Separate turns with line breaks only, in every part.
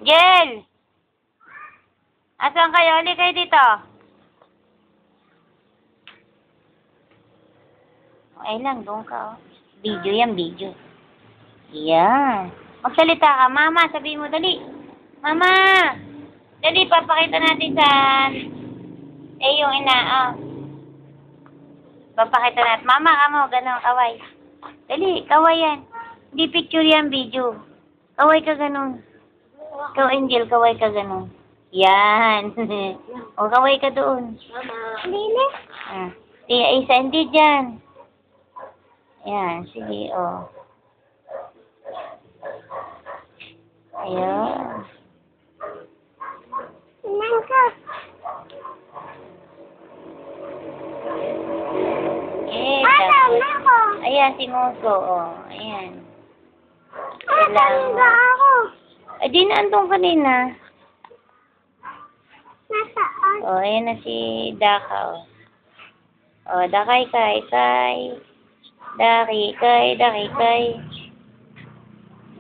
Angel! Asan kayo? Hali kayo dito. Ay lang, doon ka, oh. Video yan, video. Yan. Magsalita ka. Mama, sabihin mo, dali. Mama! Dali, papakita natin sa... yung ina, oh. Papakita natin. Mama, kamo, gano'n, kaway. Dali, kaway yan. Hindi picture yan, video. Kaway ka gano'n. Ikaw, Angel, kaway ka gano'n. Yan. O, kaway ka doon.
Lili?
Isa, hindi dyan. Yan, sige, o. Ayun.
Nangka. Alam ako.
Ayan, si Moso, o. Ayan.
Alam ako.
Ay, di naandun kanina.
Nasaan?
O, ayan na si Daka, o. O, Dakay, kay. Daki, kay.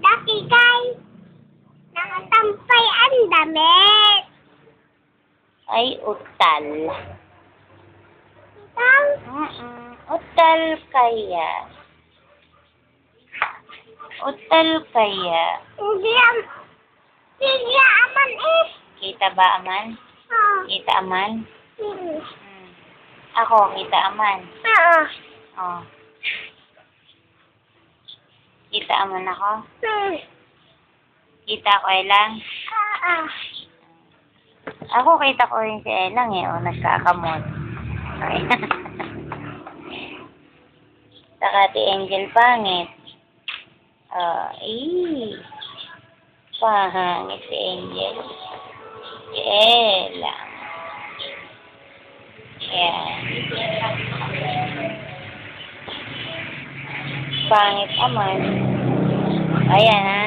Dakikay. Nakatampay ang damit.
Ay, utal.
Ikaw?
Utal kaya.
Hindi aman eh.
Kita ba aman?
Oo.
Kita aman?
Hmm.
Ako, kita aman.
Oo.
Oh. Kita aman ako? Kita ko Elang?
Oo.
Ako kita ko rin si Elang eh. O, nagkakamot. Okay. Saka si Angel pangit. Pangit si Angel. Si Elang. Yan. Pangit aman. Ayan ha.